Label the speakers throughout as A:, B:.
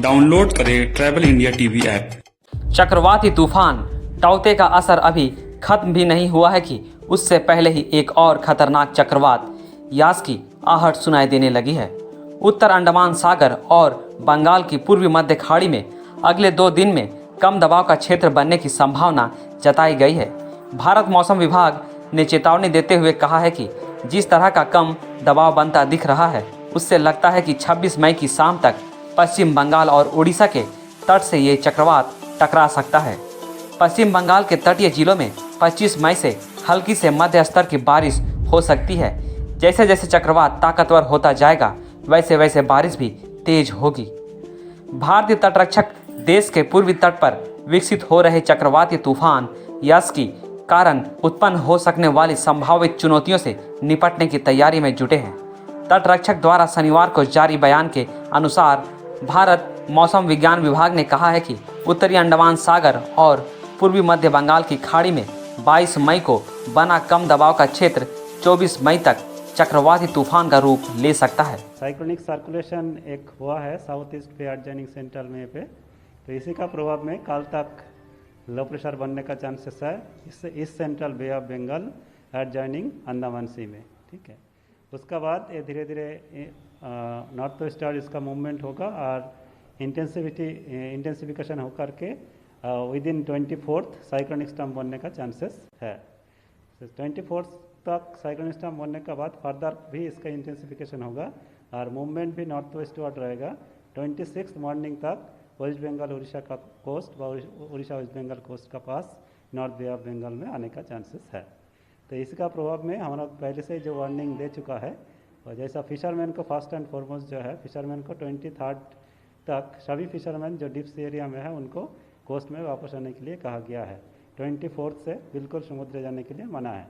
A: Download करें travel India TV app.
B: चक्रवाती तूफान ताउते का असर अभी खत्म भी नहीं हुआ है कि उससे पहले ही एक और खतरनाक चक्रवात यास की आहट सुनाई देने लगी है। उत्तर अंडमान सागर और बंगाल की पूर्वी मध्य खाड़ी में अगले 2 दिन में कम दबाव का क्षेत्र बनने की संभावना जताई गई है। भारत मौसम विभाग ने चेतावनी देते हुए कहा है कि जिस तरह का कम दबाव बनता दिख रहा है उससे लगता है कि 26 मई की शाम तक पश्चिम बंगाल और उड़ीसा के तट से ये चक्रवात टकरा सकता है। पश्चिम बंगाल के तटीय जिलों में 25 मई से हल्की से मध्य स्तर की बारिश हो सकती है। जैसे जैसे चक्रवात ताकतवर होता जाएगा वैसे वैसे बारिश भी तेज होगी। भारतीय तटरक्षक देश के पूर्वी तट पर विकसित हो रहे चक्रवाती तूफान यास के कारण उत्पन्न हो सकने वाली संभावित चुनौतियों से निपटने की तैयारी में जुटे हैं। तटरक्षक द्वारा शनिवार को जारी बयान के अनुसार भारत मौसम विज्ञान विभाग ने कहा है कि उत्तरी अंडमान सागर और पूर्वी मध्य बंगाल की खाड़ी में 22 मई को बना कम दबाव का क्षेत्र 24 मई तक चक्रवाती तूफान का रूप ले सकता है।
C: साइक्लोनिक सर्कुलेशन एक हुआ है साउथ ईस्ट पे एडजॉइनिंग सेंट्रल में पे, तो इसी का प्रभाव में कल तक लो प्रेशर बनने का चांसेस है इस central bay of Bengal adjoining Andaman sea में। ठीक है, उसका बाद ये धीरे धीरे नॉर्थ वेस्टर्ड इसका मूवमेंट होगा और इंटेंसिफिकेशन होकर के with in 24th cyclonic storm बनने का चांसेस है। 24th तक साइक्लोनिक स्टॉर्म बनने के बाद फर्दर भी इसका इंटेंसिफिकेशन होगा और मूवमेंट भी नॉर्थ वेस्टवर्ड रहेगा। 26 मॉर्निंग तक वेस्ट बंगाल उड़ीसा का कोस्ट व उड़ीसा वेस्ट बंगाल कोस्ट का पास नॉर्थ बे ऑफ बंगाल में आने का चांसेस है। तो इसका प्रभाव में हमारा पहले से जो वार्निंग दे चुका है, और जैसा फिशरमैन को फर्स्ट एंड फॉरमोस्ट जो है फिशरमैन को 23rd तक सभी फिशरमैन जो डिप्स एरिया में है उनको कोस्ट में वापस आने के लिए कहा गया है। 24th से बिल्कुल समुद्र जाने के लिए मना है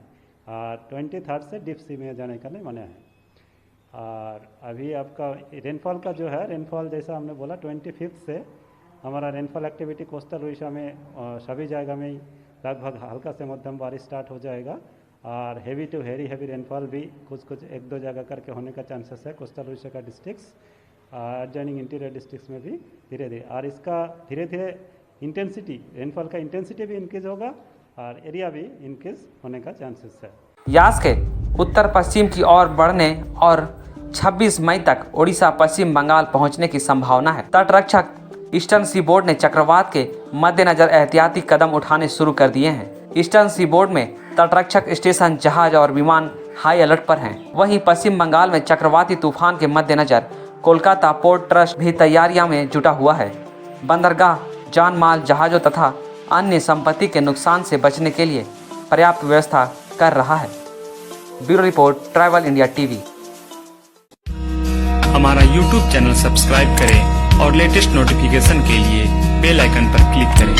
C: और 23rd से डीप सी में जाने के लिए मना है। और अभी आपका रेनफॉल का जो है रेनफॉल जैसा हमने बोला 25th से हमारा रेनफॉल एक्टिविटी कोस्टल उड़ीसा में सभी जगह में लगभग हल्का से मध्यम बारिश स्टार्ट हो जाएगा और हेवी टू हेवी रेनफॉल भी कुछ 1-2 जगह करके होने का चांसेस है कोस्टल उड़ीसा का डिस्ट्रिक्ट्स एडजॉइनिंग इंटीरियर डिस्ट्रिक्ट्स में भी धीरे धीरे। और इसका धीरे धीरे इंटेंसिटी रेनफॉल का इंटेंसिटी भी इंक्रीज होगा और एरिया भी इंक्रीज होने का चांसेस है।
B: यास के उत्तर पश्चिम की ओर बढ़ने और 26 मई तक उड़ीसा पश्चिम बंगाल पहुंचने की संभावना है। तटरक्षक ईस्टर्न सी बोर्ड ने चक्रवात के मद्देनजर एहतियाती कदम उठाने शुरू कर दिए हैं। ईस्टर्न सी बोर्ड में तटरक्षक स्टेशन, जहाज और विमान हाई अलर्ट पर हैं। वहीं पश्चिम बंगाल में चक्रवाती तूफान के मद्देनजर कोलकाता पोर्ट ट्रस्ट भी तैयारियों में जुटा हुआ है। बंदरगाह जान माल, जहाजों तथा अन्य संपत्ति के नुकसान से बचने के लिए पर्याप्त व्यवस्था कर रहा है। Bureau report, travel India TV.
A: हमारा YouTube चैनल सब्सक्राइब करें और लेटेस्ट नोटिफिकेशन के लिए बेल आइकन पर क्लिक करें।